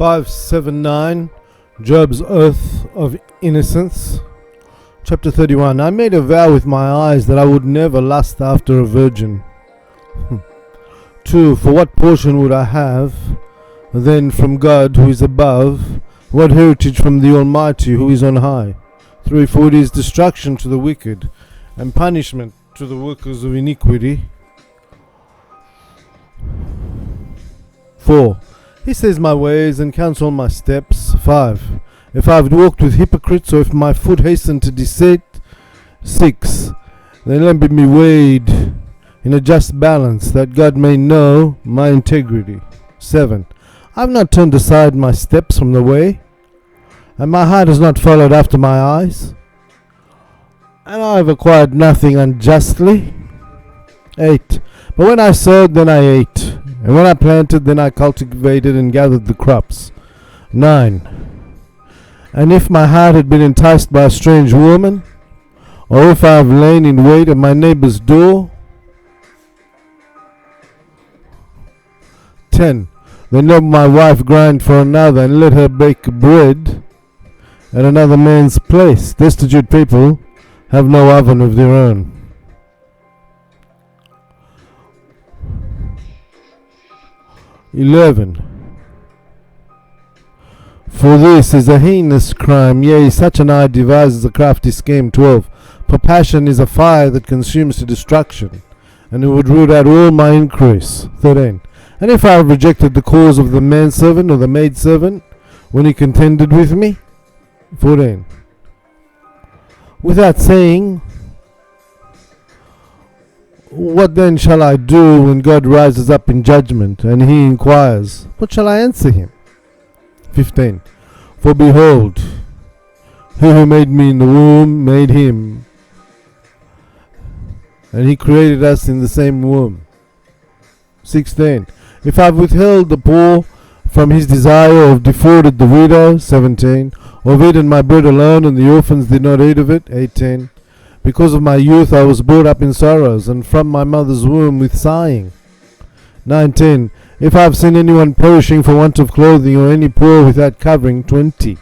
579, Job's Oath of Innocence. Chapter 31. I made a vow with my eyes that I would never lust after a virgin. 2. For what portion would I have then from God who is above? What heritage from the Almighty who is on high? 3. For it is destruction to the wicked, and punishment to the workers of iniquity. 4. He says my ways and counts all my steps. 5. If I have walked with hypocrites, or if my foot hastened to deceit. 6. Then let me be weighed in a just balance, that God may know my integrity. 7. I have not turned aside my steps from the way, and my heart has not followed after my eyes, and I have acquired nothing unjustly. 8. But when I sowed, then I ate, and when I planted, then I cultivated and gathered the crops. 9. And if my heart had been enticed by a strange woman, or if I have lain in wait at my neighbor's door. 10. Then let my wife grind for another, and let her bake bread at another man's place. Destitute people have no oven of their own. 11. For this is a heinous crime, yea, such an eye devises a crafty scheme. 12. For passion is a fire that consumes to destruction, and it would root out all my increase. 13. And if I have rejected the cause of the manservant or the maidservant when he contended with me. 14. Without saying, what then shall I do when God rises up in judgment, and he inquires, what shall I answer him? 15. For behold, he who made me in the womb made him, and he created us in the same womb. 16. If I have withheld the poor from his desire, or have defrauded the widow. 17. Or have eaten my bread alone, and the orphans did not eat of it. 18. Because of my youth I was brought up in sorrows, and from my mother's womb with sighing. 19. If I have seen anyone perishing for want of clothing, or any poor without covering. 20.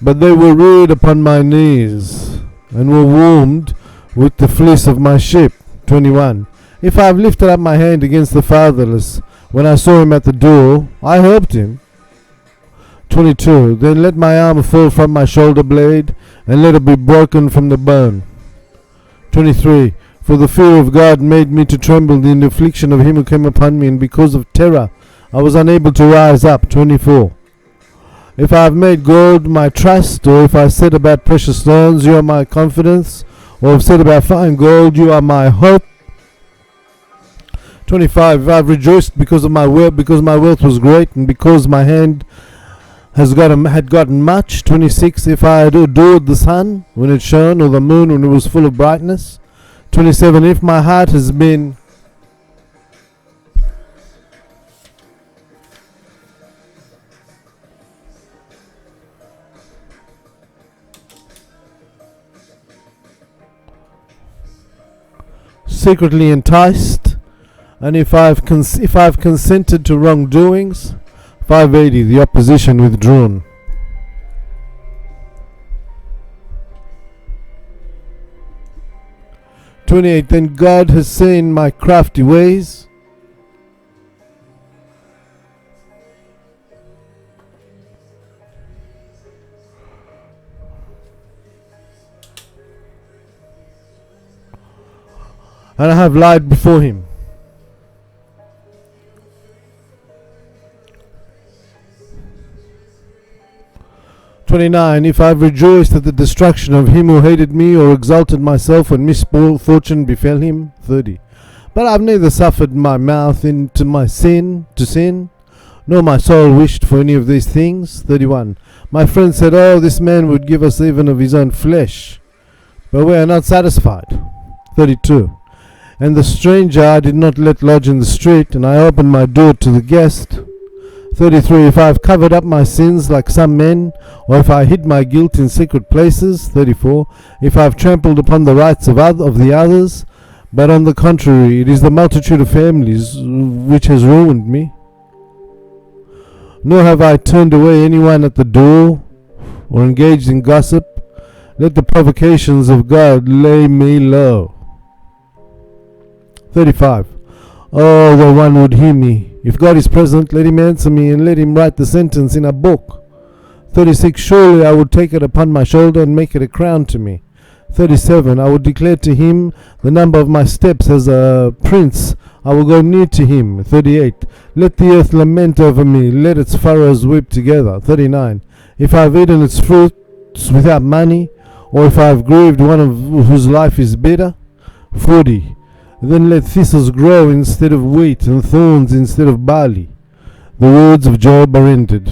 But they were reared upon my knees, and were warmed with the fleece of my sheep. 21. If I have lifted up my hand against the fatherless, when I saw him at the door, I helped him. 22. Then let my arm fall from my shoulder blade, and let it be broken from the bone. 23. For the fear of God made me to tremble in the affliction of him who came upon me, and because of terror I was unable to rise up. 24. If I have made gold my trust, or if I said about precious stones, you are my confidence, or have said about fine gold, you are my hope. 25. If I have rejoiced because of my wealth, because my wealth was great, and because my hand had gotten much. 26. If I had adored the sun when it shone, or the moon when it was full of brightness. 27. If my heart has been secretly enticed, and if I've consented to wrongdoings. 580. The opposition withdrawn. 28. Then God has seen my crafty ways, and I have lied before him. 29. If I have rejoiced at the destruction of him who hated me, or exalted myself when misfortune befell him. 30. But I have neither suffered my mouth to sin, nor my soul wished for any of these things. 31. My friend said, oh, this man would give us even of his own flesh, but we are not satisfied. 32. And the stranger I did not let lodge in the street, and I opened my door to the guest. 33. If I have covered up my sins like some men, or if I hid my guilt in secret places. 34. If I have trampled upon the rights of the others, but on the contrary, it is the multitude of families which has ruined me. nor have I turned away anyone at the door, or engaged in gossip. Let the provocations of God lay me low. 35. Oh, that one would hear me. If God is present, let him answer me, and let him write the sentence in a book. 36. Surely I would take it upon my shoulder and make it a crown to me. 37. I will declare to him the number of my steps as a prince. I will go near to him. 38. Let the earth lament over me. Let its furrows weep together. 39. If I have eaten its fruits without money, or if I have grieved one of whose life is bitter. 40. Then let thistles grow instead of wheat, and thorns instead of barley. The words of Job are ended.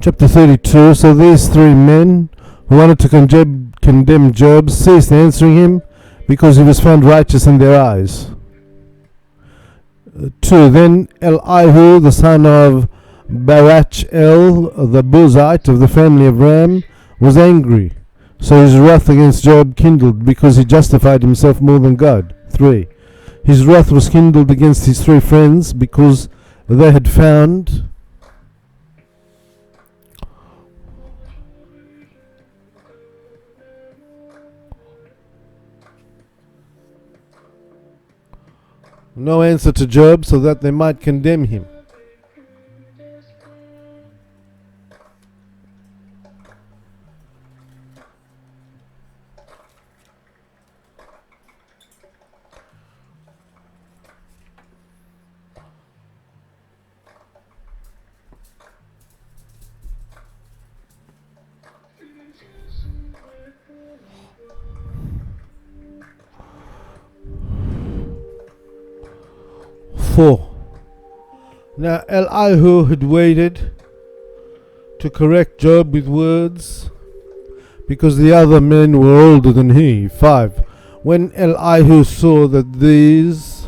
Chapter 32. So these three men who wanted to condemn Job ceased answering him, because he was found righteous in their eyes. 2. Then Elihu, the son of Barachel, the Buzite of the family of Ram, was angry. So his wrath against Job kindled, because he justified himself more than God. 3. His wrath was kindled against his three friends, because they had found no answer to Job, so that they might condemn him. Now Elihu had waited to correct Job with words, because the other men were older than he. 5. When Elihu saw that these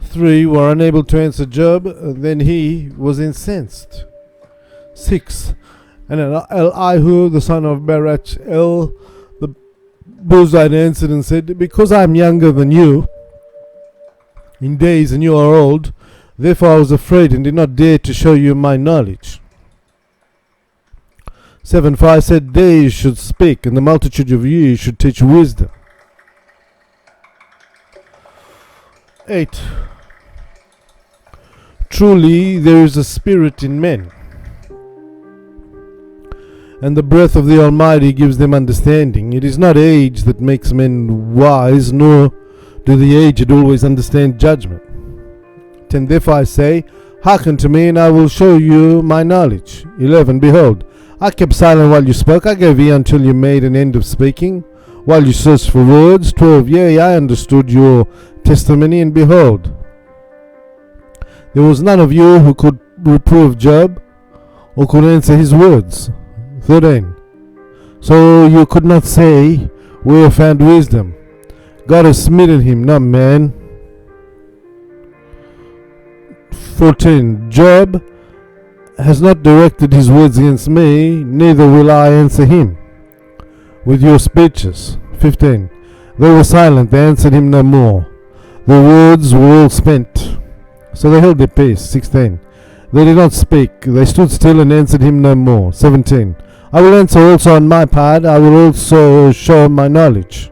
three were unable to answer Job, then he was incensed. 6. And Elihu, the son of Barachel, the Buzite, answered and said, because I am younger than you in days, and you are old, therefore I was afraid and did not dare to show you my knowledge. 7. For I said, days should speak, and the multitude of years should teach wisdom. 8. Truly there is a spirit in men, and the breath of the Almighty gives them understanding. It is not age that makes men wise, nor do the aged always understand judgment. 10. Therefore I say, hearken to me, and I will show you my knowledge. 11. Behold, I kept silent while you spoke. I gave ear until you made an end of speaking, while you searched for words. 12. Yea, I understood your testimony, and behold, there was none of you who could reprove Job, or could answer his words. 13. So you could not say, we have found wisdom. God has smitten him, not man. 14. Job has not directed his words against me, neither will I answer him with your speeches. 15. They were silent, they answered him no more. Their words were all spent, so they held their peace. 16. They did not speak, they stood still and answered him no more. 17. I will answer also on my part, I will also show my knowledge.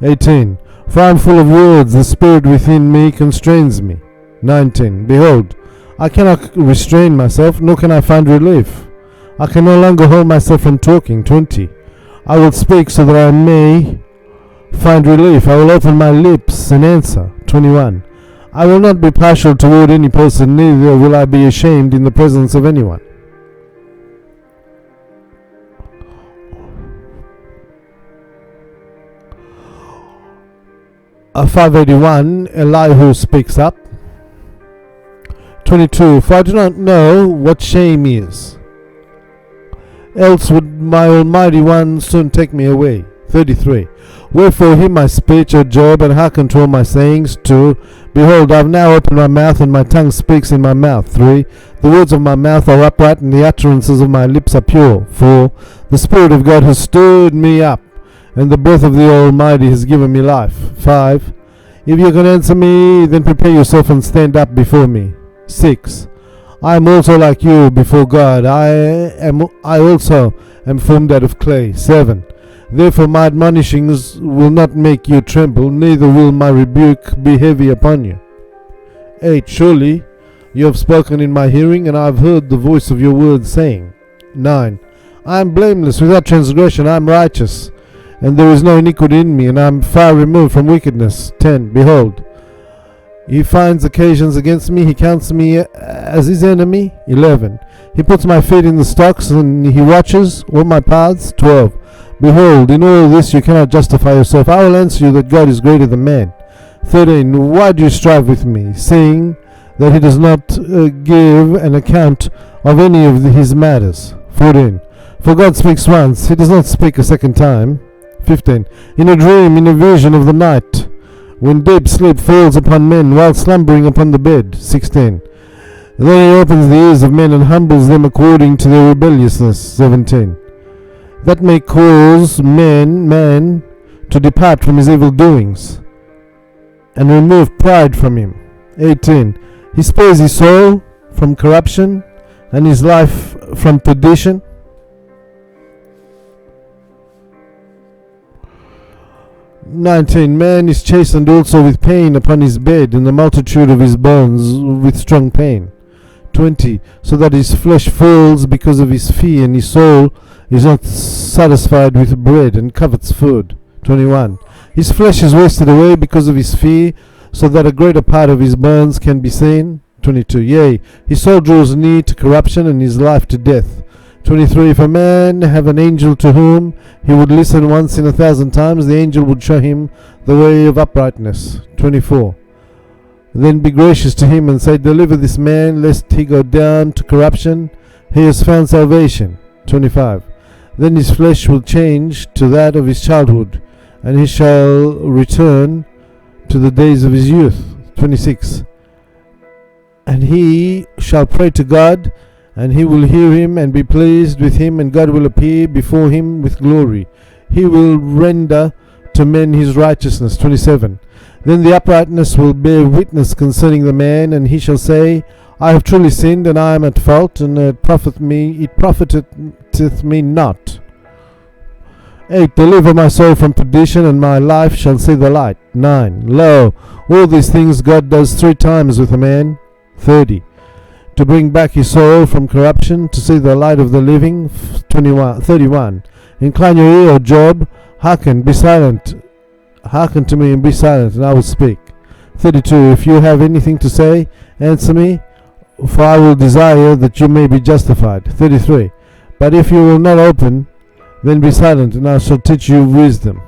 18. For I am full of words, the spirit within me constrains me. 19. Behold, I cannot restrain myself, nor can I find relief. I can no longer hold myself from talking. 20. I will speak so that I may find relief. I will open my lips and answer. 21. I will not be partial toward any person, neither will I be ashamed in the presence of anyone. A 581, Elihu speaks up. 22. For I do not know what shame is, else would my Almighty One soon take me away. 33. Wherefore hear my speech, O Job, and hearken to all my sayings. 2. Behold, I have now opened my mouth, and my tongue speaks in my mouth. 3. The words of my mouth are upright, and the utterances of my lips are pure. 4. The Spirit of God has stirred me up, and the breath of the Almighty has given me life. 5. If you can answer me, then prepare yourself and stand up before me. 6. I am also like you before God. I also am formed out of clay. 7. Therefore my admonishings will not make you tremble, neither will my rebuke be heavy upon you. 8. Surely you have spoken in my hearing, and I have heard the voice of your words saying. 9. I am blameless, without transgression, I am righteous, and there is no iniquity in me, and I am far removed from wickedness. 10. Behold, he finds occasions against me, he counts me as his enemy. 11. He puts my feet in the stocks, and he watches all my paths. 12. Behold, in all this you cannot justify yourself. I will answer you that God is greater than man. 13. Why do you strive with me, seeing that he does not give an account of any of his matters? 14. For God speaks once, he does not speak a second time. 15. In a dream, in a vision of the night, when deep sleep falls upon men while slumbering upon the bed. 16. Then he opens the ears of men and humbles them according to their rebelliousness. 17. That may cause man to depart from his evil doings and remove pride from him. 18. He spares his soul from corruption and his life from perdition. 19. Man is chastened also with pain upon his bed, and the multitude of his bones with strong pain. 20. So that his flesh falls because of his fear, and his soul is not satisfied with bread, and covets food. 21. His flesh is wasted away because of his fear, so that a greater part of his bones can be seen. 22. Yea, his soul draws near to corruption, and his life to death. 23. If a man have an angel to whom he would listen once in 1,000 times, the angel would show him the way of uprightness. 24. Then be gracious to him and say, deliver this man, lest he go down to corruption. He has found salvation. 25. Then his flesh will change to that of his childhood, and he shall return to the days of his youth. 26. And he shall pray to God, and he will hear him and be pleased with him, and God will appear before him with glory. He will render to men his righteousness. 27. Then the uprightness will bear witness concerning the man, and he shall say, I have truly sinned, and I am at fault, and it profiteth me not. 8. Deliver my soul from perdition, and my life shall see the light. 9. Lo, all these things God does 3 times with a man. 30. To bring back his soul from corruption, to see the light of the living. 31. Incline your ear, O Job, hearken, be silent. Hearken to me and be silent, and I will speak. 32. If you have anything to say, answer me, for I will desire that you may be justified. 33. But if you will not open, then be silent, and I shall teach you wisdom.